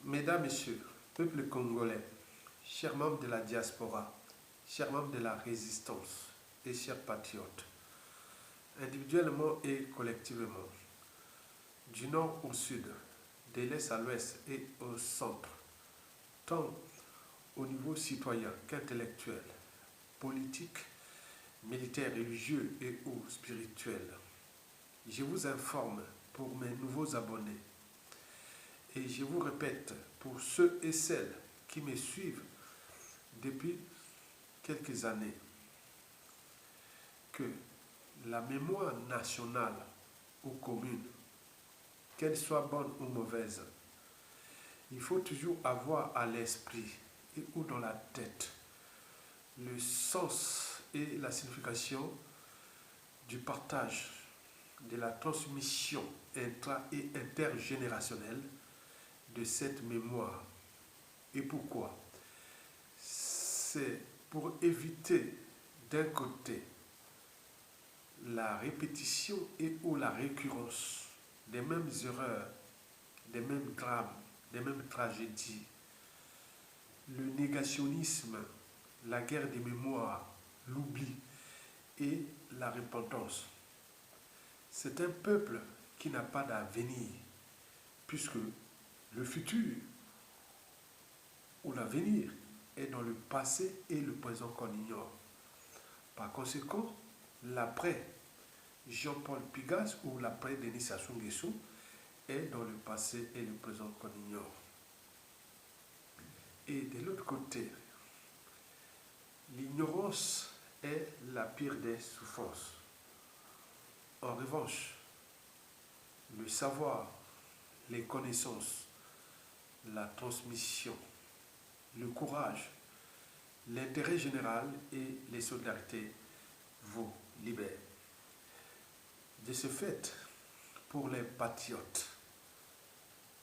Mesdames, Messieurs, peuple congolais, chers membres de la diaspora, chers membres de la résistance et chers patriotes, individuellement et collectivement, du nord au sud, de l'est à l'ouest et au centre, tant au niveau citoyen qu'intellectuel, politique, militaire, religieux et ou spirituel. Je vous informe pour mes nouveaux abonnés et je vous répète pour ceux et celles qui me suivent depuis quelques années que la mémoire nationale ou commune, qu'elle soit bonne ou mauvaise, il faut toujours avoir à l'esprit et ou dans la tête le sens et la signification du partage, de la transmission intra- et intergénérationnelle de cette mémoire. Et pourquoi? C'est pour éviter d'un côté la répétition et ou la récurrence des mêmes erreurs, des mêmes drames, des mêmes tragédies, le négationnisme, la guerre des mémoires, l'oubli et la repentance. C'est un peuple qui n'a pas d'avenir, puisque le futur ou l'avenir est dans le passé et le présent qu'on ignore. Par conséquent, l'après Jean-Paul Pigas ou l'après Denis Sassou Nguesso est dans le passé et le présent qu'on ignore. Et de l'autre côté, l'ignorance est la pire des souffrances. En revanche, le savoir, les connaissances, la transmission, le courage, l'intérêt général et les solidarités vous libèrent. De ce fait, pour les patriotes,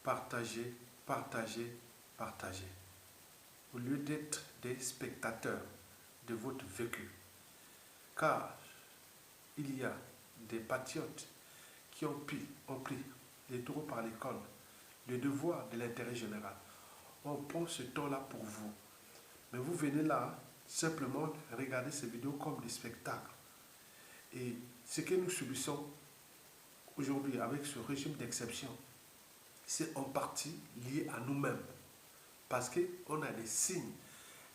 partagez, partagez, partagez. Au lieu d'être des spectateurs de votre vécu. Car il y a des patriotes qui ont pris les taureaux par les cornes, le devoir de l'intérêt général. On prend ce temps-là pour vous. Mais vous venez là simplement regarder ces vidéos comme des spectacles. Et ce que nous subissons aujourd'hui avec ce régime d'exception, c'est en partie lié à nous-mêmes. Parce qu'on a des signes,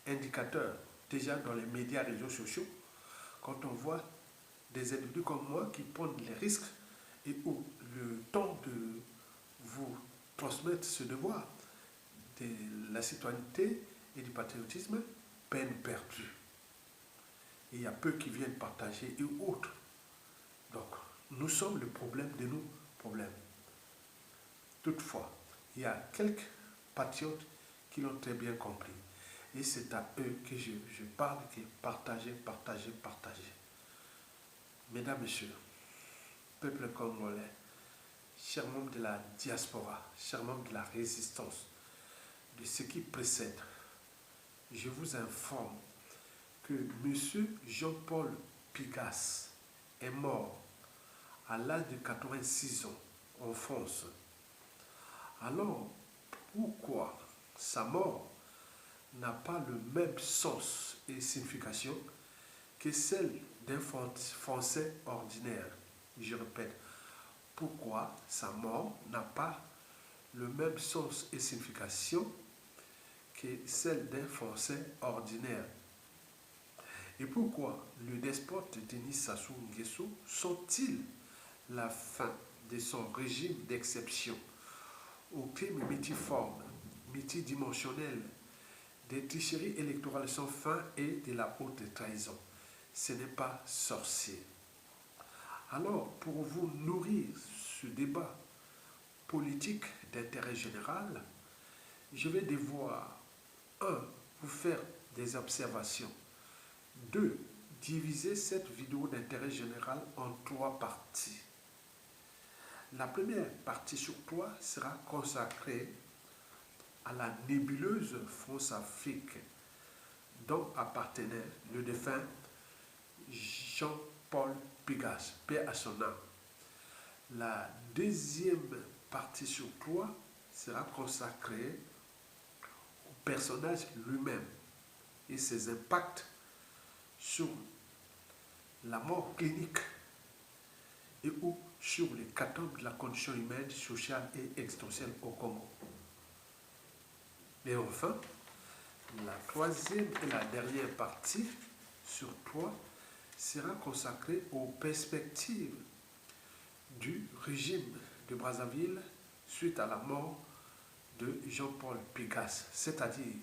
indicateurs, déjà dans les médias, réseaux sociaux, quand on voit des individus comme moi qui prennent les risques et où le temps de vous transmettre ce devoir de la citoyenneté et du patriotisme, peine perdue. Et il y a peu qui viennent partager et autres. Donc, nous sommes le problème de nos problèmes. Toutefois, il y a quelques patriotes qui l'ont très bien compris. Et c'est à eux que je parle, que partagez, partagez, partagez. Mesdames, Messieurs, peuple congolais, chers membres de la diaspora, chers membres de la résistance, de ce qui précède, je vous informe que M. Jean-Paul Pigas est mort à l'âge de 86 ans en France. Alors, pourquoi sa mort n'a pas le même sens et signification que celle d'un Français ordinaire? Je répète, pourquoi sa mort n'a pas le même sens et signification que celle d'un Français ordinaire? Et pourquoi le despote Denis Sassou Nguesso sent-il la fin de son régime d'exception aux crimes multiformes, multidimensionnels, des tricheries électorales sans fin et de la haute trahison? Ce n'est pas sorcier. Alors, pour vous nourrir ce débat politique d'intérêt général, je vais devoir, 1. Vous faire des observations. 2. Diviser cette vidéo d'intérêt général en 3 parties. La première partie sur 3 sera consacrée à la nébuleuse France-Afrique dont appartenait le défunt Jean-Paul Pigas, paix à son âme. La deuxième partie sur 3 sera consacrée personnage lui-même et ses impacts sur la mort clinique et ou sur les catastrophes de la condition humaine, sociale et existentielle au Congo. Et enfin, la troisième et la dernière partie sur 3 sera consacrée aux perspectives du régime de Brazzaville suite à la mort de Jean-Paul Pigas, c'est-à-dire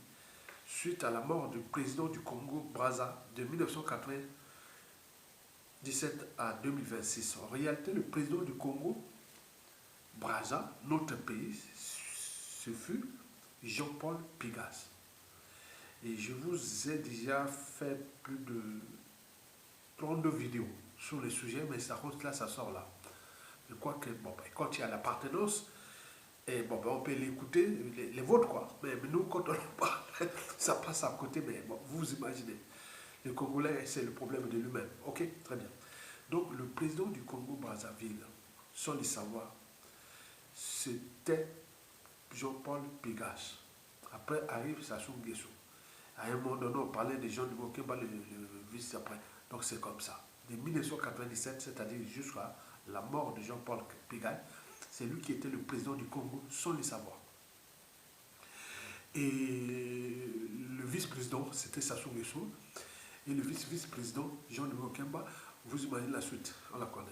suite à la mort du président du Congo Brazza de 1997 à 2026. En réalité, le président du Congo Brazza, notre pays, ce fut Jean-Paul Pigas. Et je vous ai déjà fait plus de 32 vidéos sur le sujet, mais ça compte là, ça sort là. Je crois que bon, quand il y a l'appartenance, et bon, on peut l'écouter, les vôtres quoi. Mais nous, quand on en parle, ça passe à côté, mais bon, vous imaginez. Le Congolais, c'est le problème de lui-même. Ok, très bien. Donc, le président du Congo-Brazzaville, sans le savoir, c'était Jean-Paul Pigas. Après arrive Sassou Nguesso. À un moment donné, on parlait de Jean de Mokeba, le vice-après. Donc, c'est comme ça. De 1997, c'est-à-dire jusqu'à la mort de Jean-Paul Pigas, c'est lui qui était le président du Congo sans le savoir. Et le vice-président, c'était Sassou Nguesso. Et le vice-président, Jean de Mokeba, vous imaginez la suite, on la connaît.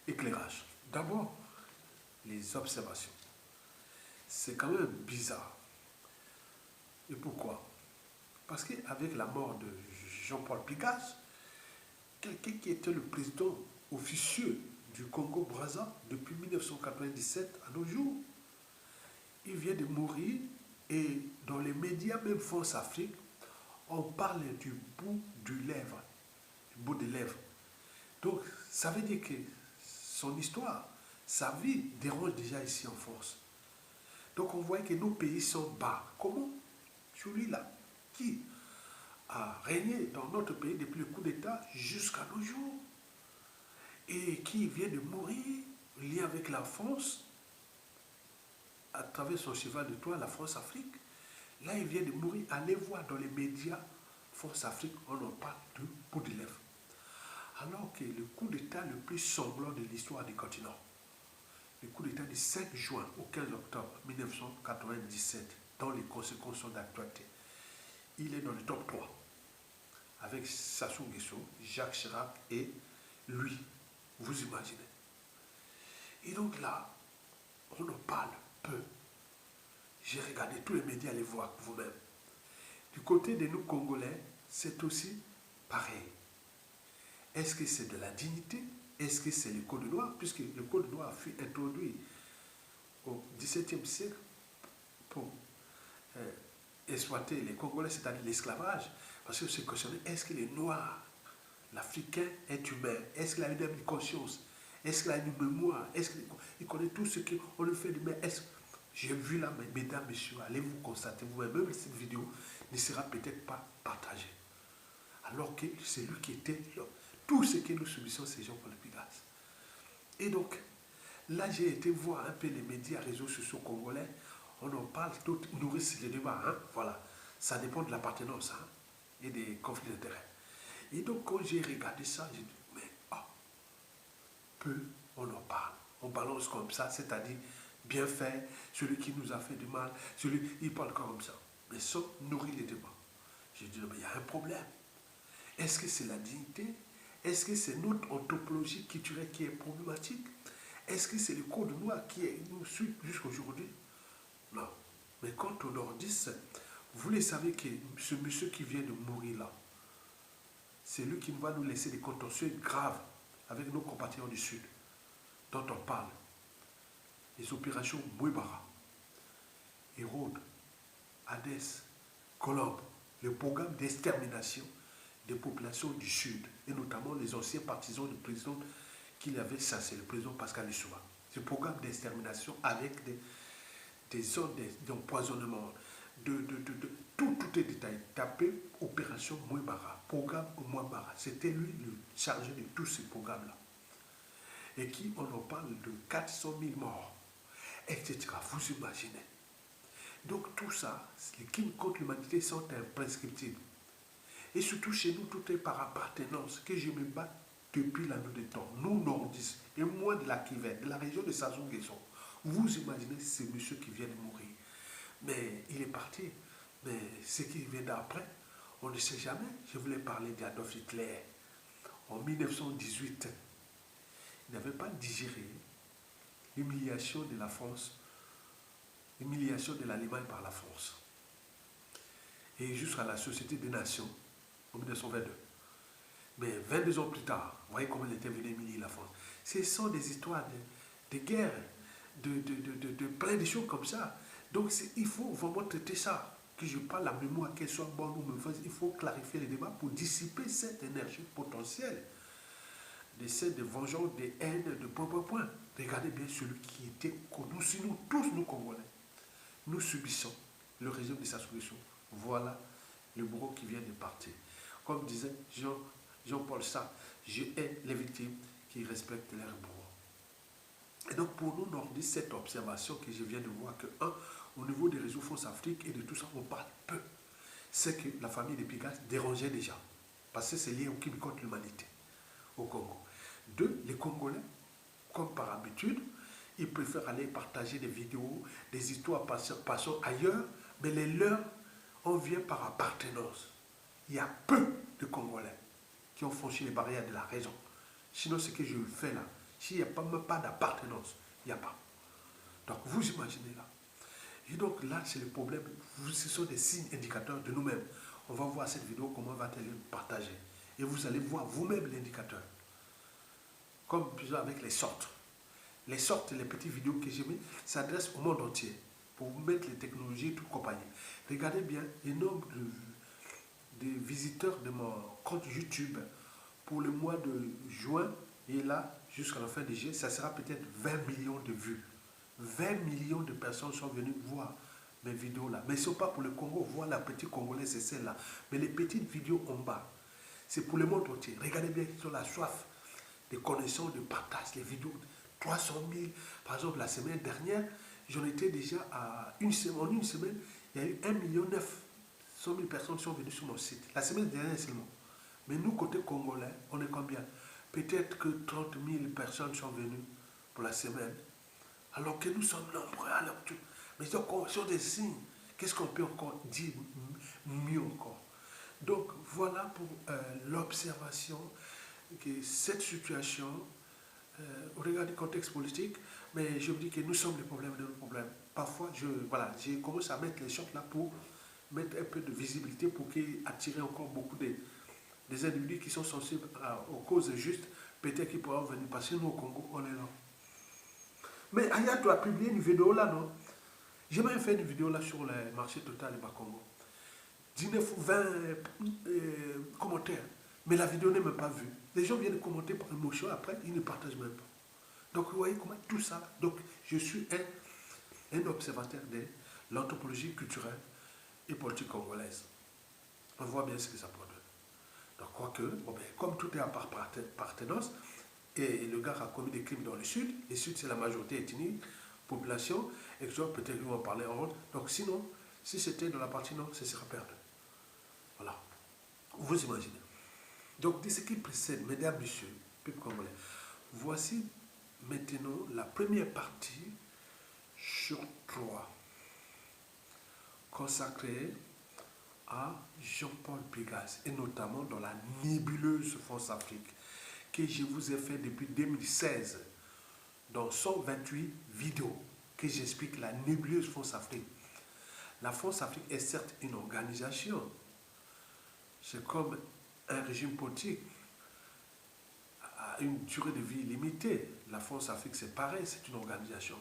Éclairage. D'abord, les observations. C'est quand même bizarre. Et pourquoi? Parce qu'avec la mort de Jean-Paul Pigas, quelqu'un qui était le président officieux du Congo-Brazza depuis 1997 à nos jours, il vient de mourir et dans les médias, même France Afrique, on parle du bout du lèvre, du bout des lèvres. Donc, ça veut dire que son histoire, sa vie dérange déjà ici en France. Donc, on voit que nos pays sont bas. Comment? Celui-là, qui a régné dans notre pays depuis le coup d'État jusqu'à nos jours et qui vient de mourir lié avec la France à travers son cheval de Troie, la France-Afrique. Là, il vient de mourir. Allez voir dans les médias France-Afrique, on en parle de bout de lèvres. Alors que le coup d'État le plus sanglant de l'histoire du continent, le coup d'État du 5 juin au 15 octobre 1997, dont les conséquences sont d'actualité, il est dans le top 3, avec Sassou Nguesso, Jacques Chirac et lui. Vous imaginez. Et donc là, on en parle peu. J'ai regardé tous les médias, les voir vous-même. Du côté de nous Congolais, c'est aussi pareil. Est-ce que c'est de la dignité? Est-ce que c'est le code noir? Puisque le code noir fut introduit au XVIIe siècle pour exploiter les Congolais, c'est-à-dire l'esclavage. Parce que c'est questionné, est-ce que les Noirs, l'Africain est humain? Est-ce qu'il a une conscience? Est-ce qu'il a une mémoire? Est-ce qu'il connaît tout ce qu'on lui fait de bien? J'ai vu là, mesdames, messieurs, allez vous constater vous-même, même cette vidéo ne sera peut-être pas partagée. Alors que c'est lui qui était là. Tout ce que nous subissons, c'est Jean-Paul Pigas. Et donc, là, j'ai été voir un peu les médias, réseaux sociaux congolais. On en parle, tout nourrissent les débats. Hein? Voilà. Ça dépend de l'appartenance hein? Et des conflits d'intérêts. Et donc, quand j'ai regardé ça, j'ai dit, mais peu on en parle. On balance comme ça, c'est-à-dire bien fait, celui qui nous a fait du mal, il parle comme ça. Mais ça nourrit les débats. J'ai dit, mais il y a un problème. Est-ce que c'est la dignité? Est-ce que c'est notre anthropologie culturelle qui est problématique? Est-ce que c'est le code noir qui nous suit jusqu'à aujourd'hui? Non. Mais quand on leur dit, vous le savez que ce monsieur qui vient de mourir là, c'est lui qui va nous laisser des contentieux graves avec nos compatriotes du Sud, dont on parle. Les opérations Mouébara, Hérode, Hadès, Colombe, le programme d'extermination des populations du Sud, et notamment les anciens partisans du président qu'il avait chassé, le président Pascal Lissouba. Ce programme d'extermination avec des zones d'empoisonnement, tout est détaillé. Tapé opération Mouébara, programme Mouébara. C'était lui le chargé de tous ces programmes-là. Et qui, on en parle de 400 000 morts, etc. Vous imaginez. Donc tout ça, les crimes contre l'humanité sont imprescriptibles. Et surtout chez nous, tout est par appartenance, que je me bats depuis la nuit des temps. Nous, nordistes, et moi de la Kivet, de la région de Sassou-Nguesso. Vous imaginez ce monsieur qui vient de mourir. Mais il est parti. Mais ce qui vient d'après, on ne sait jamais. Je voulais parler d'Adolf Hitler. En 1918, il n'avait pas digéré l'humiliation de la France, l'humiliation de l'Allemagne par la France. Et jusqu'à la Société des Nations, en 1922. Mais 22 ans plus tard, vous voyez comment il était venu humilier la France. Ce sont des histoires de guerre, de plein de choses comme ça. Donc il faut vraiment traiter ça. Que je parle la mémoire, qu'elle soit bonne ou mauvaise, il faut clarifier les débats pour dissiper cette énergie potentielle de cette vengeance, de haine, de point. Regardez bien celui qui était connu. Si nous, tous nous Congolais, nous subissons le régime de Sassou Nguesso. Voilà le bourreau qui vient de partir. Comme disait Jean-Paul Sartre, je hais les victimes qui respectent leurs bourreaux. Et donc pour nous nordistes, cette observation que je viens de voir, que au niveau des réseaux France Afrique et de tout ça, on parle peu. C'est que la famille des Pigas dérangeait déjà. Parce que c'est lié au crime contre l'humanité au Congo. Deux, les Congolais, comme par habitude, ils préfèrent aller partager des vidéos, des histoires passant ailleurs, mais les leurs, on vient par appartenance. Il y a peu de Congolais qui ont franchi les barrières de la raison. Sinon, ce que je fais là, s'il n'y a pas d'appartenance, il n'y a pas. Donc, vous imaginez là. Et donc là, c'est le problème. Ce sont des signes indicateurs de nous-mêmes. On va voir cette vidéo, comment va-t-elle être partagée. Et vous allez voir vous-même l'indicateur. Comme avec les sortes. Les sortes, les petites vidéos que j'ai mis, s'adressent au monde entier. Pour vous mettre les technologies et toute compagnie. Regardez bien le nombre de visiteurs de mon compte YouTube pour le mois de juin. Et là, jusqu'à la fin du juillet, ça sera peut-être 20 millions de vues. 20 millions de personnes sont venues voir mes vidéos là. Mais ce n'est pas pour le Congo. Voir la petite Congolaise, c'est celle-là. Mais les petites vidéos en bas, c'est pour le monde entier. Regardez bien sur la soif de connaissances, de partage, les vidéos. 300 000. Par exemple, la semaine dernière, j'en étais déjà à une semaine. En une semaine, il y a eu 1,9 million de personnes qui sont venues sur mon site. La semaine dernière seulement. Mais nous, côté congolais, on est combien? Peut-être que 30 000 personnes sont venues pour la semaine. Alors que nous sommes nombreux à l'actu. Mais sur des signes. Qu'est-ce qu'on peut encore dire mieux encore? Donc voilà pour l'observation que cette situation, au regard du contexte politique, mais je me dis que nous sommes les problèmes de nos problèmes. Parfois, j'ai commencé à mettre les choses là pour mettre un peu de visibilité pour attirer encore beaucoup des individus qui sont sensibles aux causes justes, peut-être qu'ils pourront venir passer. Nous au Congo, on est là. Mais Aya, tu as publié une vidéo là, non? J'ai même fait une vidéo là sur le marché total de Bakongo. 19 ou 20 commentaires. Mais la vidéo n'est même pas vue. Les gens viennent commenter par émotion, après, ils ne partagent même pas. Donc, vous voyez comment tout ça. Donc, je suis un observateur de l'anthropologie culturelle et politique congolaise. On voit bien ce que ça produit. Donc, quoique, comme tout est à part appartenance, et le gars a commis des crimes dans le sud c'est la majorité ethnique, population, et que peut-être qu'ils vont en parler en rôle. Donc, sinon, si c'était dans la partie nord, ce sera perdu. Voilà. Vous imaginez. Donc, de ce qui précède, mesdames, messieurs, peuple congolais, voici maintenant la première partie sur 3 consacrée à Jean-Paul Bigas et notamment dans la nébuleuse France-Afrique que je vous ai fait depuis 2016 dans 128 vidéos que j'explique la nébuleuse France-Afrique. La France-Afrique est certes une organisation, c'est comme un régime politique à une durée de vie limitée. La France-Afrique, c'est pareil, c'est une organisation.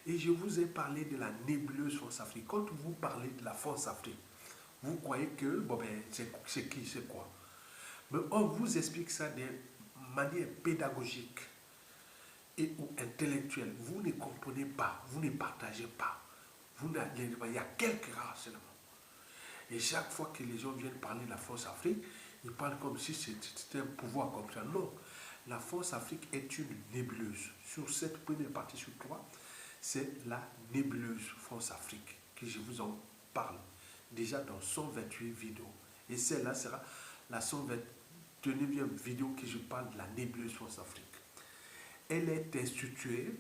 Et je vous ai parlé de la nébuleuse France-Afrique. Quand vous parlez de la France-Afrique, vous croyez que, c'est qui, c'est quoi? Mais on vous explique ça de manière pédagogique et ou intellectuelle. Vous ne comprenez pas, vous ne partagez pas. Il y a quelques rares seulement. Et chaque fois que les gens viennent parler de la France-Afrique, ils parlent comme si c'était un pouvoir comme ça. Non, la France-Afrique est une nébuleuse. Sur cette première partie sur 3, c'est la nébuleuse France-Afrique que je vous en parle déjà dans 128 vidéos. Et celle-là sera la 129e vidéo que je parle de la nébuleuse Force Afrique. Elle est instituée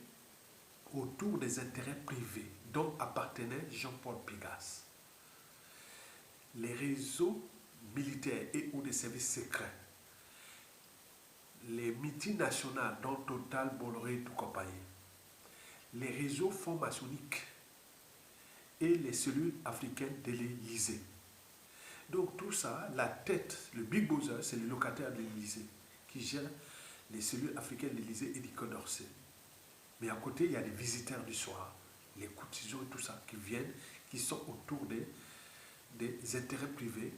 autour des intérêts privés dont appartenait Jean-Paul Pégasse. Les réseaux militaires et ou des services secrets, les multinationales dont Total, Bolloré et tout compagnie, les réseaux francs-maçonniques et les cellules africaines de l'Élysée. Donc tout ça, la tête, le Big Bozzer, c'est le locataire de l'Élysée qui gère les cellules africaines de l'Élysée et du Quai d'Orsay. Mais à côté, il y a des visiteurs du soir, les courtisans et tout ça qui viennent, qui sont autour des intérêts privés,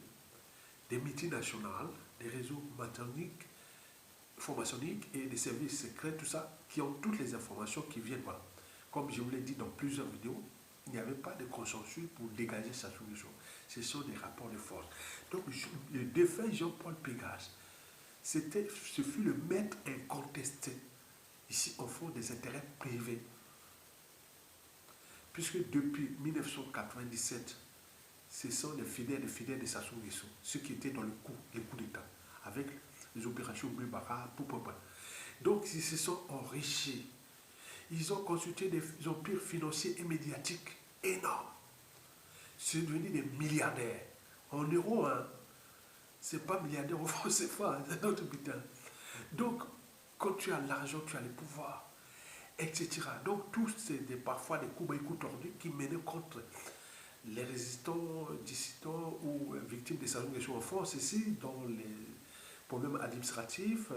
des multinationales, des réseaux maçonniques, francs-maçonniques et des services secrets, tout ça, qui ont toutes les informations qui viennent. Voilà. Comme je vous l'ai dit dans plusieurs vidéos, il n'y avait pas de consensus pour dégager sa solution. Ce sont des rapports de force. Donc, le défunt Jean-Paul Pégasse, ce fut le maître incontesté, ici au fond des intérêts privés. Puisque depuis 1997, ce sont les fidèles de Sassou Nguesso, ceux qui étaient dans les coups d'État, avec les opérations Bubara, donc ils se sont enrichis. Ils ont constitué des empires financiers et médiatiques énormes. C'est devenu des milliardaires. En euros, hein. C'est pas milliardaire au franc CFA, c'est notre putain. Donc, quand tu as l'argent, tu as le pouvoir, etc. Donc, tous c'est parfois des coups tordus qui menaient contre les résistants, dissidents ou victimes des Sassou Nguesso en France, ici, dans les problèmes administratifs,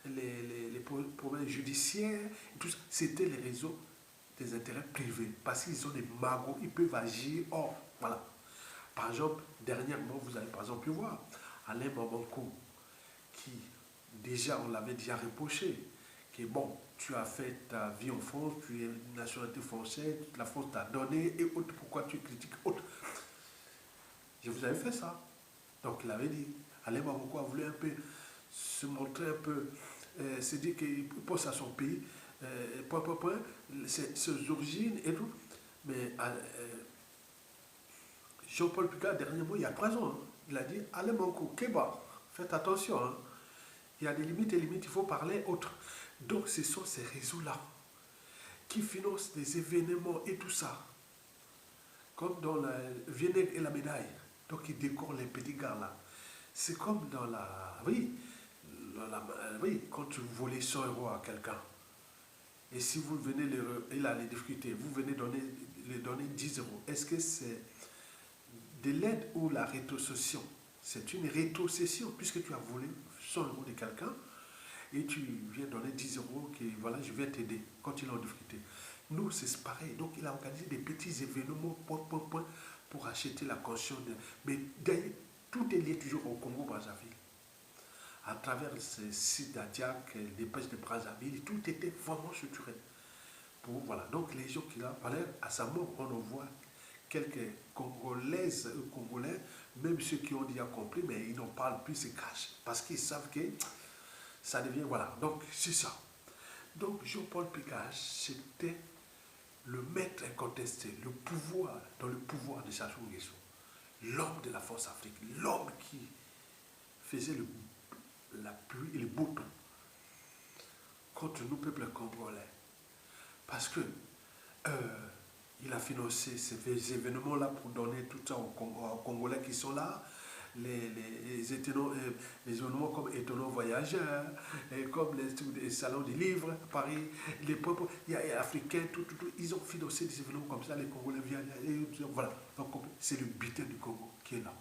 les problèmes judiciaires, c'était les réseaux des intérêts privés, parce qu'ils ont des magots, ils peuvent agir. Or, voilà. Par exemple, dernièrement, vous avez par exemple pu voir Alain Mabankou, qui déjà, on l'avait déjà reproché, que bon, tu as fait ta vie en France, tu es une nationalité française, la France t'a donné, et autres, pourquoi tu critiques autres. Je vous avais fait ça. Donc il avait dit, Alain Mabankou a voulu un peu se montrer un peu, se dire qu'il pense à son pays, ses origines et tout. Mais Jean-Paul Pégasse, dernièrement, il y a 3 ans, hein, il a dit, Alain Mabankou, Kéba, faites attention, hein. Il y a des limites et limites, il faut parler autre. Donc ce sont ces réseaux-là qui financent des événements et tout ça. Comme dans la Viennet et la médaille. Donc ils décorent les petits gars là. C'est comme dans la... Oui, quand tu volez 100 euros à quelqu'un. Et si vous venez, il a les difficultés, vous venez lui donner 10 euros. Est-ce que c'est de l'aide ou la rétrocession? C'est une rétrocession, puisque tu as volé 100 euros de quelqu'un et tu viens donner 10 euros, que voilà, je vais t'aider quand il est en difficulté. Nous, c'est pareil. Donc, il a organisé des petits événements, pour acheter la conscience. Mais tout est lié toujours au Congo-Brazzaville. À travers ces sites d'Adiac, les pêches de Brazzaville, tout était vraiment structuré. Voilà. Donc, les gens qui là, à sa mort, on en voit quelques Congolaises, Congolais, même ceux qui ont déjà compris, mais ils n'en parlent plus, se cachent. Parce qu'ils savent que ça devient, voilà. Donc, c'est ça. Donc, Jean-Paul Pégasse, c'était le maître incontesté, le pouvoir, dans le pouvoir de Sassou Nguesso. L'homme de la Force Afrique, l'homme qui faisait la pluie et le beau temps contre nous, peuple congolais. Parce que il a financé ces événements-là pour donner tout ça aux Congolais qui sont là. Les événements comme Étonnants Voyageurs, comme les salons des livres à Paris, les peuples africains, ils ont financé des événements comme ça, les Congolais viennent, voilà. Donc c'est le butin du Congo qui est là,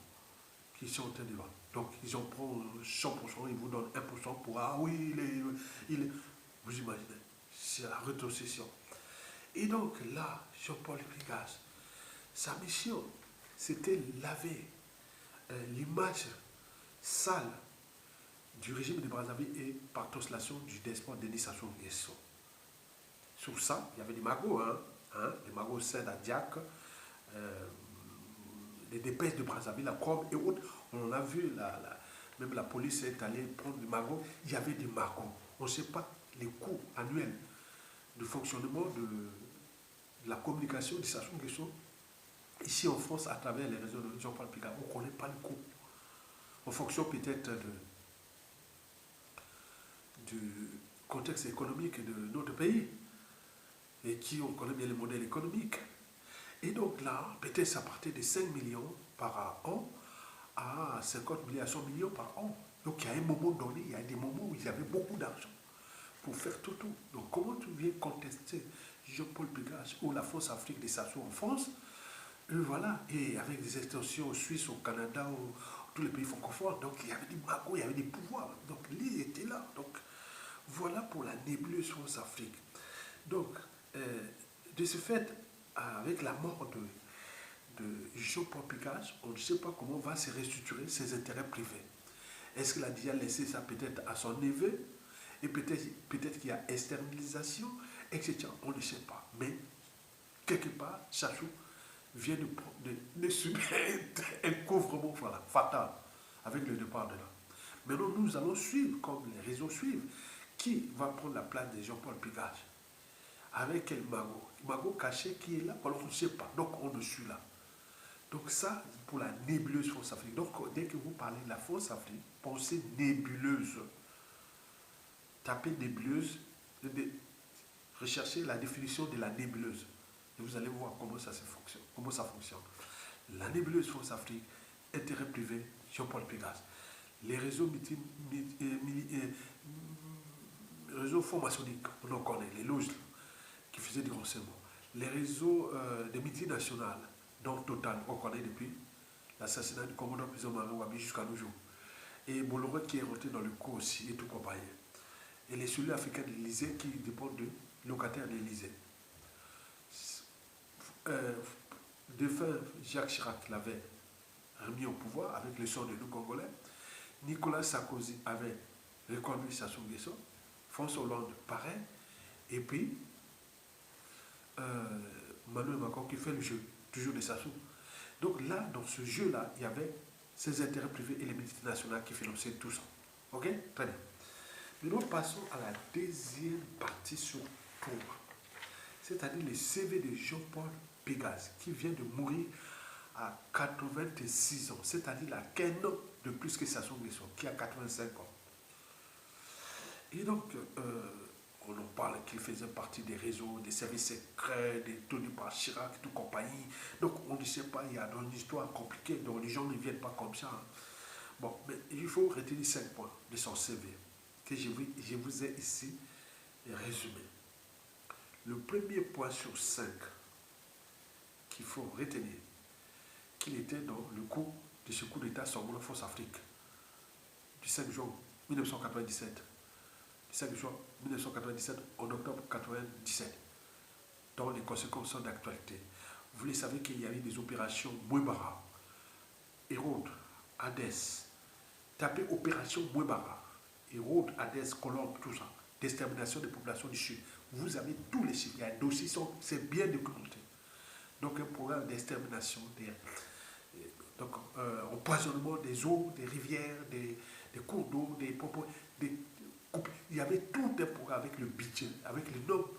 qui sont en train de voir. Donc ils en prennent 100%, ils vous donnent 1% pour, ah oui, vous imaginez, c'est la rétrocession. Et donc là, Jean-Paul Pégasse, sa mission, c'était laver l'image sale du régime de Brazzaville et par translation du despote Denis Sassou Nguesso. Sur ça, il y avait des magots, des magots sains d'Adiac, des dépêches de Brazzaville, la Crom et autres. On a vu, même la police est allée prendre des magots. Il y avait des magots. On ne sait pas les coûts annuels de fonctionnement de la communication de Sassou Nguesso ici en France, à travers les réseaux de Jean-Paul Picard, on ne connaît pas le coût. En fonction peut-être du contexte économique de notre pays, et qui on connaît bien le modèle économique. Et donc là, peut-être ça partait de 5 millions par an à 50 millions, à 100 millions par an. Donc il y a un moment donné, il y a des moments où il y avait beaucoup d'argent pour faire tout. Donc comment tu viens contester Jean-Paul Pégage ou la France Afrique des Sassou en France? Et voilà, et avec des extensions en Suisse, au Canada, tous les pays francophones. Donc il y avait des magos, il y avait des pouvoirs. Donc l'île était là. Donc voilà pour la nébuleuse France Afrique. Donc, de ce fait, avec la mort de Jean-Paul Picage, on ne sait pas comment va se restructurer ses intérêts privés. Est-ce qu'il a déjà laissé ça peut-être à son neveu? Et peut-être qu'il y a externalisation, etc. On ne sait pas. Mais, quelque part, Chachou vient de subir un couvrement fatal avec le départ de là. Maintenant, nous allons suivre, comme les réseaux suivent, qui va prendre la place de Jean-Paul Picage. Avec quel magot? Magot caché qui est là, alors on ne sait pas. Donc on ne suit là. Donc ça, pour la nébuleuse France Afrique. Donc dès que vous parlez de la France Afrique, pensez nébuleuse. Tapez nébuleuse, recherchez la définition de la nébuleuse. Et vous allez voir comment ça fonctionne. La nébuleuse France Afrique, intérêt privé, Jean-Paul Pégase. Les réseaux réseaux francs-maçonniques, on en connaît, les loges qui faisaient du renseignement. Les réseaux de multinationales, dont Total, on connaît depuis l'assassinat du commandant Piso Wabi jusqu'à nos jours. Et Bolloré qui est rentré dans le coup aussi, et tout compagnie. Et les cellules africaines de l'Élysée qui dépendent de locataires de l'Élysée. Défunt Jacques Chirac l'avait remis au pouvoir avec le sort de nous Congolais. Nicolas Sarkozy avait reconduit Sassou Nguesso. François Hollande, pareil. Et puis, Manuel Macron qui fait le jeu, toujours de Sassou. Donc là, dans ce jeu-là, il y avait ces intérêts privés et les multinationales qui finançaient tout ça. Ok? Très bien. Maintenant, passons à la deuxième partie sur tour. C'est-à-dire le CV de Jean-Paul Pégase, qui vient de mourir à 86 ans. C'est-à-dire la qu'un an de plus que Sassou Nguesso, qui a 85 ans. Et donc, on en parle qu'il faisait partie des réseaux, des services secrets, des tenus par Chirac et tout compagnie. Donc on ne sait pas, il y a une histoire compliquée, donc les gens ne viennent pas comme ça. Bon, mais il faut retenir 5 points de son CV que je vous ai ici résumé. Le premier point sur 5 qu'il faut retenir, qu'il était dans le coup de ce coup d'État sur la France Afrique du 5 juin 1997. 5 juin 1997 en octobre 1997, dont les conséquences sont d'actualité. Vous le savez qu'il y a eu des opérations Mouébara, Hérode, Hadès. Tapez opération Mouébara, Hérode, Hadès, Colombe, tout ça. D'extermination des populations du Sud. Vous avez tous les chiffres. Il y a un dossier, c'est bien documenté. Donc un programme d'extermination, empoisonnement des eaux, des rivières, des cours d'eau, il y avait tout un programme avec le budget, avec le nombre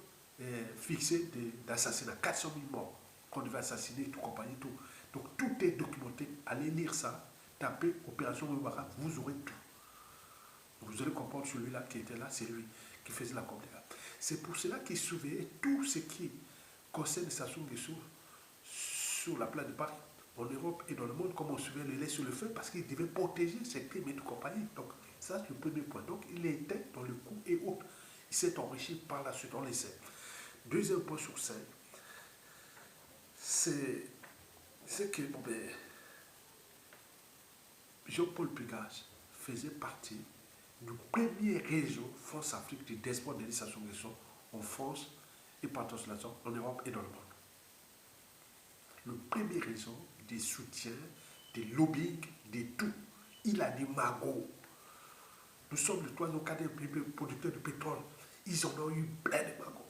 fixé d'assassinats, 400 000 morts qu'on devait assassiner, tout compagnie, tout. Donc tout est documenté. Allez lire ça, tapez Opération Mouébara, vous aurez tout. Vous allez comprendre celui-là qui était là, c'est lui qui faisait la communication. C'est pour cela qu'il surveillait tout ce qui concerne Sassou Nguesso sur la place de Paris, en Europe et dans le monde, comme on surveille le lait sur le feu, parce qu'il devait protéger ses crimes et tout compagnie. Donc ça, c'est le premier point. Donc, il était dans le coup et autres. Il s'est enrichi par la suite, on le sait. Deuxième point sur 5, c'est que Jean-Paul Pégage faisait partie du premier réseau France-Afrique du despote de Sassou Nguesso en France et partout en Europe et dans le monde. Le premier réseau des soutiens, des lobbying, des tout. Il a des magots. Nous sommes le troisième ou quatrième pays producteur de pétrole. Ils en ont eu plein de magots.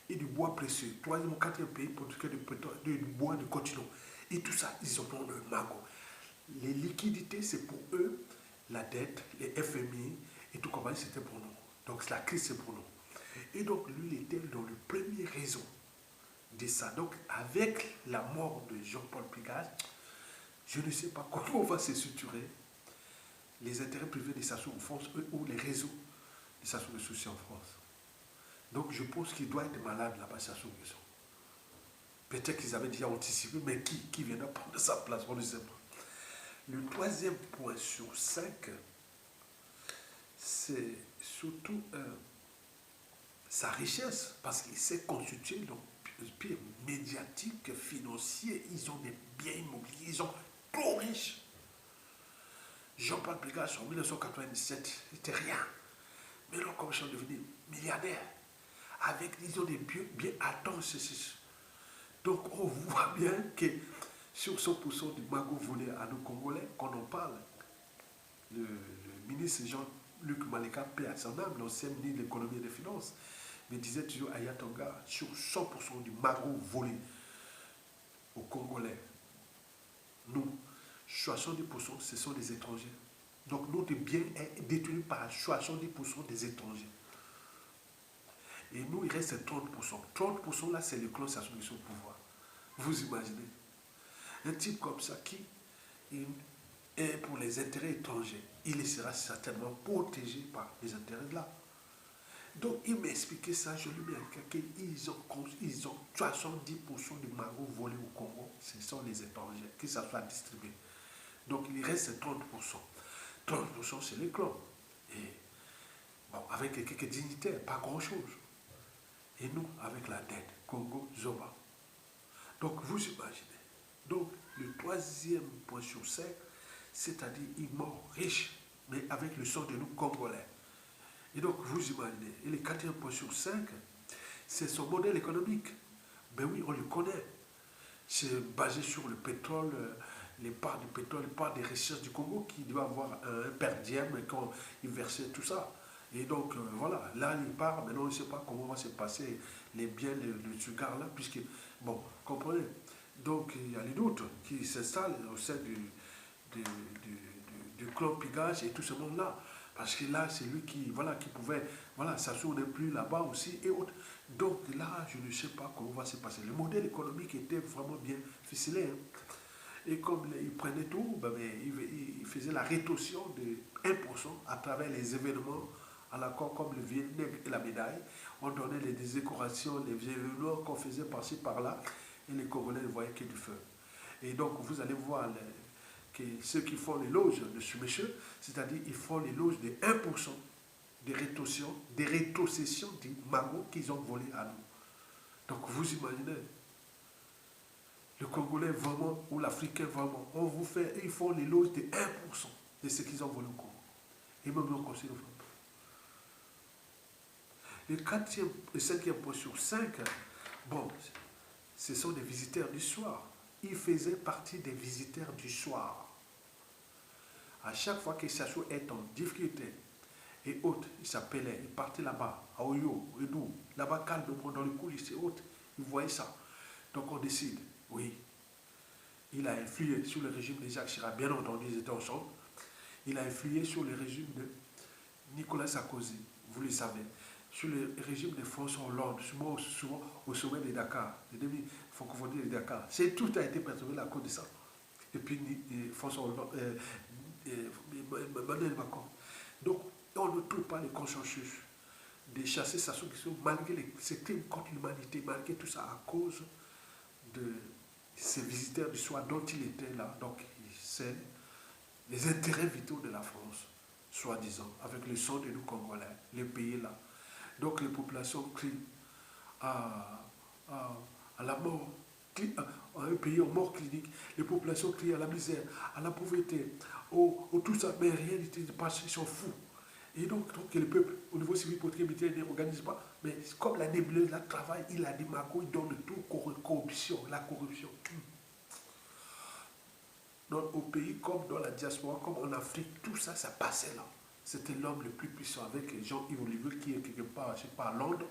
Et du bois précieux. Troisième ou quatrième pays producteur de pétrole, de bois de continent. Et tout ça, ils en ont un magot. Les liquidités, c'est pour eux. La dette, les FMI et tout compagnie, c'était pour nous. Donc la crise, c'est pour nous. Et donc, lui, il était dans le premier réseau de ça. Donc, avec la mort de Jean-Paul Picard, je ne sais pas comment on va se structurer les intérêts privés des Sassou en France ou les réseaux des Sassou Nguesso en France. Donc, je pense qu'il doit être malade là-bas, Sassou Nguesso. Peut-être qu'ils avaient déjà anticipé, mais qui viendra prendre sa place, on ne sait pas. Le troisième point sur 5, c'est surtout sa richesse, parce qu'il s'est constitué l'empire médiatique, financier, ils ont des biens immobiliers, ils sont trop riches. Jean-Paul Picard, en 1997, c'était rien. Mais là, comme ils sont devenus milliardaires, avec, ils ont des biens à temps. Donc, on voit bien que sur 100% du magot volé à nos Congolais, quand on parle, le ministre Jean-Luc Maleka, paix à son âme, l'ancien ministre de l'économie et des finances, me disait toujours à Yatonga, sur 100% du magot volé aux Congolais, nous, 70% ce sont des étrangers. Donc notre bien est détenu par 70% des étrangers. Et nous, il reste 30%. 30% là, c'est le clan Sassou Nguesso au pouvoir. Vous imaginez? Un type comme ça qui est pour les intérêts étrangers, il sera certainement protégé par les intérêts de là. Donc il m'expliquait ça, je lui ai dit qu'ils ont 70% du magot volé au Congo, ce sont les étrangers, que ça soit distribué. Donc il reste 30%. 30% c'est les clans. Et bon, avec quelques dignitaires, pas grand-chose. Et nous, avec la dette, Congo, Zoba. Donc vous imaginez. Donc le troisième point sur 5, c'est-à-dire il mort riche, mais avec le sang de nous Congolais. Et donc vous imaginez. Et le quatrième point sur 5, c'est son modèle économique. Ben oui, on le connaît. C'est basé sur le pétrole, les parts du pétrole, les parts des richesses du Congo qui doit avoir un per diem quand il versait tout ça. Et donc voilà, là il part, maintenant on ne sait pas comment va se passer les biens, le sugar là, puisque, bon, comprenez. Donc il y a les doutes qui s'installent au sein du clan Pigage et tout ce monde-là. Parce que là, c'est lui qui, voilà, qui pouvait, voilà, ça n'est plus là-bas aussi et autres. Donc là, je ne sais pas comment va se passer. Le modèle économique était vraiment bien ficelé. Hein. Et comme il prenait tout, ben, il faisait la rétorsion de 1% à travers les événements à l'accord comme le vinaigre et la médaille. On donnait les décorations, les événements qu'on faisait par-ci, par-là, et les Congolais ne voyaient que du feu. Et donc, vous allez voir que ceux qui font l'éloge de ce monsieur, c'est-à-dire ils font l'éloge de 1% des rétrocessions du magot qu'ils ont volé à nous. Donc, vous imaginez, le Congolais vraiment, ou l'Africain vraiment, ils font l'éloge de 1% de ce qu'ils ont volé au Congo. Et même le Conseil de France. Le cinquième point sur 5, bon, ce sont des visiteurs du soir. Ils faisaient partie des visiteurs du soir. À chaque fois que Sassou est en difficulté et autres, il s'appelait, il partait là-bas, à Oyo, Edou, là-bas calmement dans les coulisses et autres, ils voyaient ça. Donc on décide, oui, il a influé sur le régime de Jacques Chirac, bien entendu, ils étaient ensemble. Il a influé sur le régime de Nicolas Sarkozy, vous le savez, sur le régime de François Hollande, souvent au sommet de Dakar, les demi-francophonie de Dakar. Tout a été perturbé à cause de ça. Et puis François Hollande, Emmanuel Macron. Donc, on ne trouve pas le consensus de chasser Sassou Nguesso malgré ces crimes contre l'humanité, malgré tout ça, à cause de ces visiteurs du soir dont il était là. Donc, c'est les intérêts vitaux de la France, soi-disant, avec le sang de nous Congolais, les pays là. Donc, les populations crient à la mort, un pays en mort clinique, les populations crient à la misère, à la pauvreté, tout ça, mais rien n'était passé, ils sont fous. Et donc le peuple, au niveau civil, politique, militaire, n'organise pas. Mais comme la nébuleuse, la travail, il a des magos, il donne tout, corruption, la corruption. Donc au pays, comme dans la diaspora, comme en Afrique, tout ça, ça passait là. C'était l'homme le plus puissant avec Jean-Yves Olivier qui est quelque part, je ne sais pas, à Londres.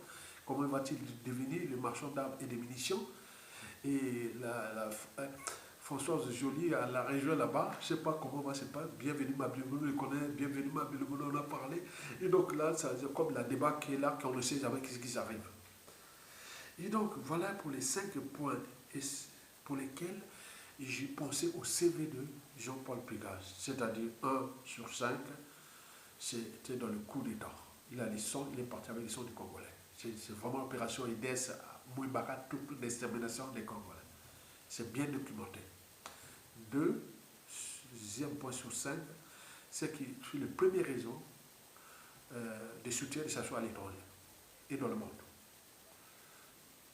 Comment va-t-il devenir le marchand d'armes et de munitions? Et Françoise Joly à la région là-bas, je ne sais pas comment va se passer. Bienvenue Mabilogono, le connaît, bienvenue Mabilogono, on a parlé. Et donc là, c'est comme la débat qui est là, qu'on ne sait jamais ce qui s'arrive. Et donc, voilà pour les 5 points pour lesquels j'ai pensé au CV de Jean-Paul Pégase. C'est-à-dire 1/5, c'était dans le coup d'État. Il est parti avec les sons du Congolais. C'est vraiment l'opération IDES à Mouibara, toute l'extermination des Congolais. C'est bien documenté. Deuxième point sur 5, c'est qu'il fut le premier réseau de soutien des stations à l'étranger et dans le monde.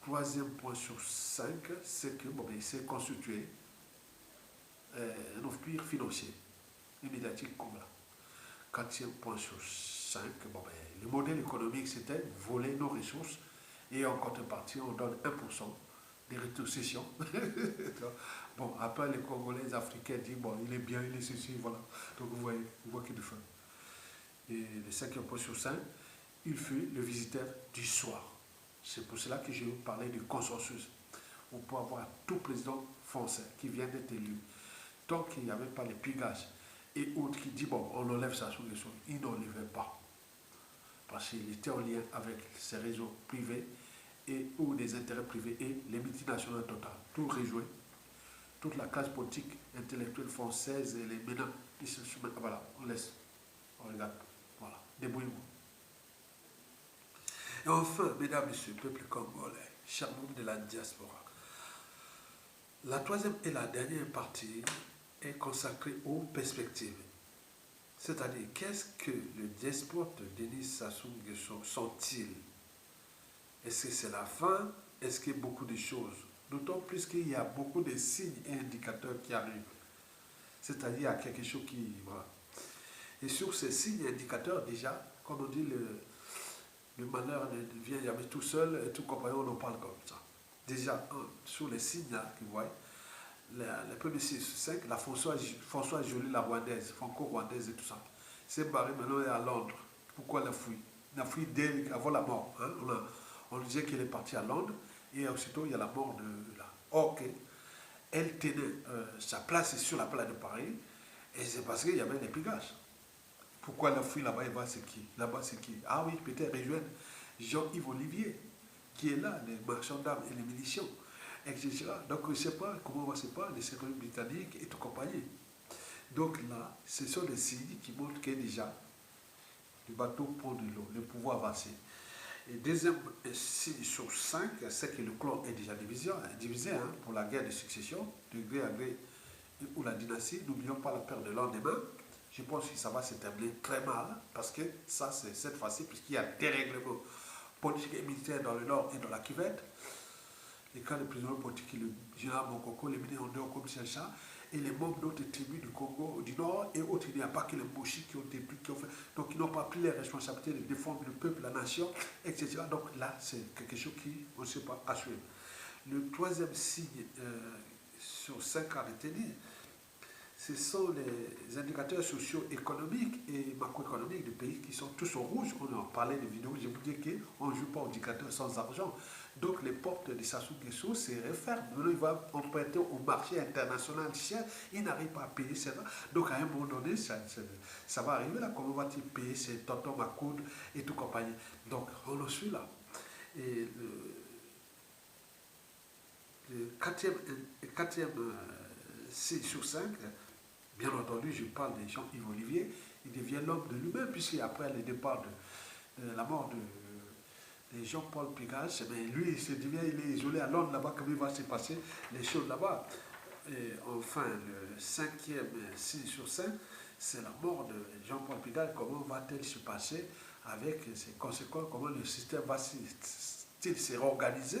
Troisième point sur 5, c'est que il s'est constitué un empire financier et médiatique comme là. Quatrième point sur 5, le modèle économique c'était voler nos ressources et en contrepartie on donne 1% des rétrocessions. Bon, après les Congolais, les Africains disent il est bien, il est ceci, voilà. Donc vous voyez qu'il fait. Et le 5e point sur 5, il fut le visiteur du soir. C'est pour cela que je vous parlais du consensus. On peut avoir tout président français qui vient d'être élu. Tant qu'il n'y avait pas les pigages et autres qui disent on enlève ça sous les soins, il n'enlevait pas. Parce qu'il était en lien avec ces réseaux privés et ou des intérêts privés et les multinationales totales. Tout réjouit. Toute la classe politique, intellectuelle française et les ménages, ils se soumettent. Voilà, on laisse. On regarde. Voilà, débrouillez-vous. Et enfin, mesdames, messieurs, peuple congolais, chers membres de la diaspora, la troisième et la dernière partie est consacrée aux perspectives. C'est-à-dire, qu'est-ce que le despote Denis Sassou Nguesso sent-il? Est-ce que c'est la fin? Est-ce qu'il y a beaucoup de choses? D'autant plus qu'il y a beaucoup de signes et indicateurs qui arrivent. C'est-à-dire, il y a quelque chose qui... Voilà. Et sur ces signes et indicateurs, déjà, comme on dit, le malheur ne vient jamais tout seul et tout compagnon, on en parle comme ça. Déjà, sur les signes, là, que vous voyez, le premier signe, 5, la Françoise Joly, la rwandaise, franco-rwandaise et tout ça, c'est barré, maintenant elle est à Londres. Pourquoi elle a fui? Elle a fui avant la mort. Hein? On disait qu'elle est partie à Londres et aussitôt il y a la mort de là. Ok. Elle tenait sa place sur la place de Paris et c'est parce qu'il y avait des pigages. Pourquoi elle a fui là-bas? Et c'est qui? Là-bas c'est qui? Ah oui, peut-être rejoindre Jean-Yves Olivier qui est là, les marchands d'armes et les munitions, etc. Donc je ne sais pas comment on va se parler, les services britanniques et tout compagnie. Donc là, ce sont des signes qui montrent que déjà le bateau prend de l'eau, le pouvoir va passer. Et deuxième signe sur 5, c'est que le clan est déjà divisé pour la guerre de succession, de gré à gré, ou la dynastie. N'oublions pas la perte de lendemain. Je pense que ça va se terminer très mal, parce que ça, c'est cette fois-ci, puisqu'il y a des règlements politiques et militaires dans le nord et dans la cuvette. Les cas de prisonniers politiques, le général Mokoko, les ministres en dehors comme Chelcha, et les membres d'autres tribus du Congo du Nord et autres. Il n'y a pas que les Moshi qui ont été pris, qui ont fait. Donc ils n'ont pas pris les responsabilités de défendre le peuple, la nation, etc. Donc là, c'est quelque chose qui, on ne sait pas, à suivre. Le troisième signe sur 5 à retenir, ce sont les indicateurs socio-économiques et macroéconomiques du pays qui sont tous au rouge. On en parlait de vidéos, je vous dis qu'on ne joue pas aux indicateurs sans argent. Donc les portes de Sassou Nguesso se referment. Maintenant, il va emprunter au marché international cher, il n'arrive pas à payer ça. Donc à un moment donné, ça va arriver là. Comment va-t-il payer ses tontons Macoud et tout compagnie? Donc on en suit là. Et le quatrième 6 sur 5, bien entendu, je parle de Jean-Yves Olivier, il devient l'homme de lui-même, puisqu'après le départ de la mort de Jean-Paul Pégase, mais lui, il est isolé à Londres là-bas, comment il va se passer les choses là-bas. Et enfin, le 5e 6 sur 5, c'est la mort de Jean-Paul Pégase. Comment va-t-elle se passer avec ses conséquences? Comment le système va-t-il se réorganiser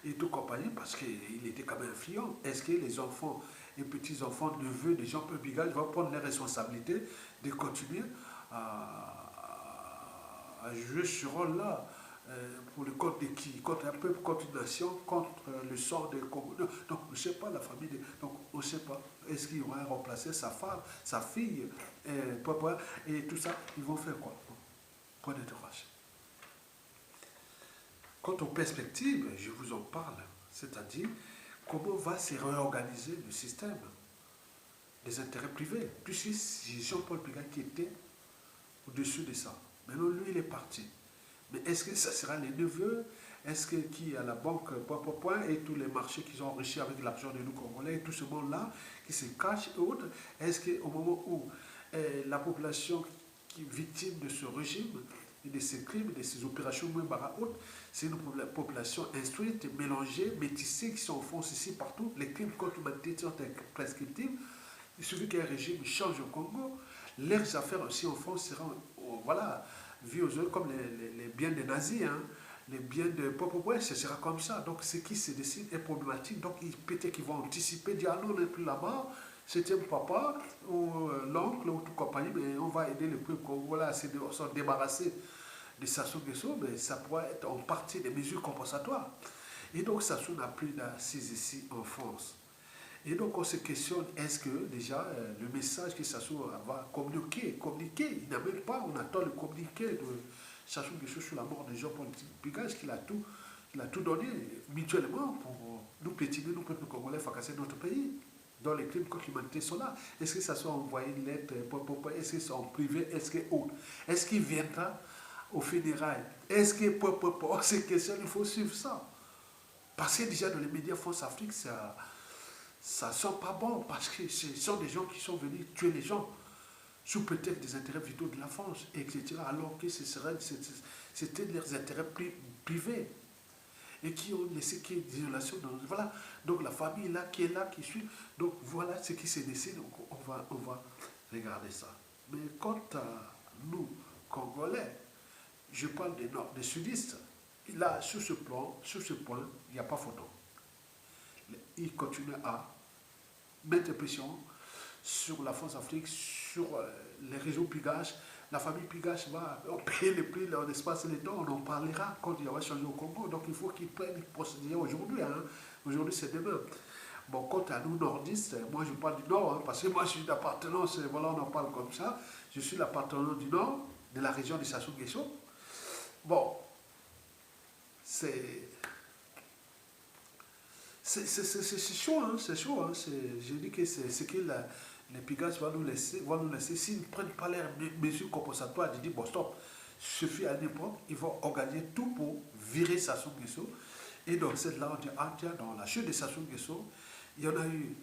et tout compagnie, parce qu'il était quand même influent. Est-ce que les enfants et petits-enfants, neveux de Jean-Paul Pégase vont prendre les responsabilités de continuer à jouer ce rôle-là pour le compte de qui? Contre un peuple, contre une nation, contre le sort des Congo. Donc, on ne sait pas la famille. Donc, on ne sait pas. Est-ce qu'il va remplacer sa femme, sa fille, papa, et tout ça? Ils vont faire quoi? Point d'interrogation. Quant aux perspectives, je vous en parle. C'est-à-dire, comment va se réorganiser le système des intérêts privés? Puisque c'est Jean-Paul Pégase qui était au-dessus de ça. Maintenant, lui, il est parti. Mais est-ce que ça sera les neveux? Est-ce que qui a la banque, et tous les marchés qui sont enrichis avec l'argent de nous Congolais, tout ce monde-là qui se cache et autres, est-ce qu'au moment où la population qui est victime de ce régime et de ces crimes, de ces opérations autres, c'est une population instruite, mélangée, métissée, qui s'enfonce ici partout. Les crimes contre l'humanité sont prescriptibles. Il suffit qu'un régime change au Congo, leurs affaires aussi en France seront, voilà, vues aux yeux comme les biens des nazis, hein, les biens de ouais, ce sera comme ça. Donc ce qui se décide est problématique. Donc peut-être qu'ils vont anticiper, dire ah non, on n'est plus là-bas, c'était mon papa ou l'oncle ou tout compagnie, mais on va aider le peuple voilà, à se débarrasser de Sassou Nguesso, mais ça pourrait être en partie des mesures compensatoires. Et donc Sassou n'a plus d'assises ici en France. Et donc on se questionne, est-ce que déjà le message que Sassou va communiquer, il n'a même pas, on attend le communiqué de Sassou Nguesso sur la mort de Jean-Paul Bigas, qu'il a tout donné mutuellement pour nous pétiner, nous peuples congolais, fracasser notre pays, dont les crimes contre l'humanité sont là. Est-ce que Sassou a envoyé une lettre, est-ce que c'est en privé, est-ce que autre, est-ce qu'il viendra aux funérailles, est-ce que on se questionne, il faut suivre ça. Parce que déjà dans les médias France-Afrique, ça sent pas bon parce que ce sont des gens qui sont venus tuer les gens sous peut-être des intérêts vitaux de la France, etc. Alors que c'était leurs intérêts privés et qui ont laissé qu'il y ait des violations. Voilà. Donc la famille là, qui est là, qui suit. Donc voilà ce qui s'est décidé. Donc on va regarder ça. Mais quant à nous, Congolais, je parle des sudistes. Là, sur ce point, il n'y a pas photo. Ils continuent à mettre pression sur la France-Afrique, sur les réseaux Pigache. La famille Pigache va payer le prix en espace et le temps. On en parlera quand il va changer au Congo. Donc il faut qu'ils prennent une procédure aujourd'hui. Hein. Aujourd'hui, c'est demain. Bon, quant à nous, nordistes, moi je parle du Nord, hein, parce que moi je suis d'appartenance, voilà, on en parle comme ça. Je suis l'appartenant du Nord, de la région de Sassou Nguesso. Bon, c'est chaud, hein, c'est chaud. Hein, je dis que c'est ce que les Pigas vont nous laisser. S'ils ne prennent pas les mesures compensatoires, ils disent bon stop, suffit à une époque, ils vont organiser tout pour virer Sassou Nguesso. Et donc c'est là on dit, ah tiens, dans la chute de Sassou Nguesso, il y en a eu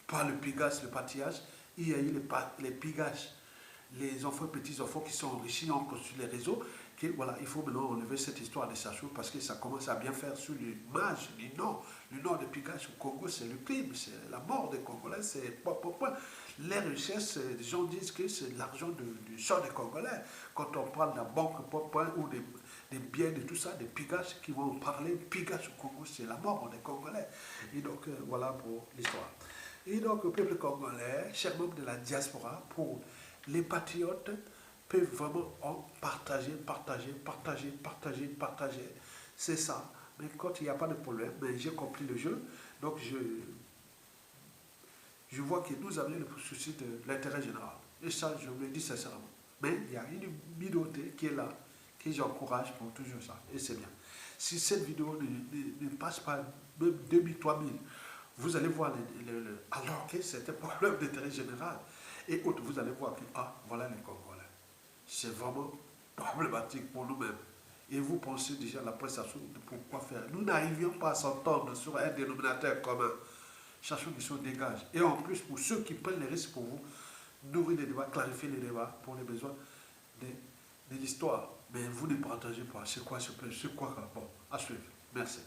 par le Pigas, le patillage, il y a eu les Pigas, les enfants, petits-enfants qui sont enrichis sur les réseaux. Voilà, il faut maintenant enlever cette histoire de Sassou parce que ça commence à bien faire sur l'image du Nord. Le Nord de Pigache au Congo, c'est le crime, c'est la mort des Congolais, c'est point. Les richesses, les gens disent que c'est l'argent du sang des Congolais. Quand on parle de la banque ou des biens, de tout ça, des Pigaches qui vont parler, Pigache au Congo, c'est la mort des Congolais. Et donc, voilà pour l'histoire. Et donc, le peuple congolais, chers membres de la diaspora, pour les patriotes, peuvent vraiment en partager. C'est ça. Mais quand il n'y a pas de problème, mais j'ai compris le jeu. Donc je vois que nous avons le souci de l'intérêt général. Et ça, je vous le dis sincèrement. Mais il y a une minorité qui est là, que j'encourage pour toujours ça. Et c'est bien. Si cette vidéo ne passe pas même 2000, 3000, vous allez voir, alors que c'est un problème d'intérêt général. Et autres, vous allez voir que, voilà les Congolais. C'est vraiment problématique pour nous-mêmes. Et vous pensez déjà à la prestation de pourquoi faire. Nous n'arrivions pas à s'entendre sur un dénominateur commun. Cherchons qui se dégage. Et en plus, pour ceux qui prennent les risques pour vous, nourrir les débats, clarifier les débats pour les besoins de l'histoire. Mais vous ne partagez pas. C'est quoi ce peu? C'est quoi? Bon, à suivre. Merci.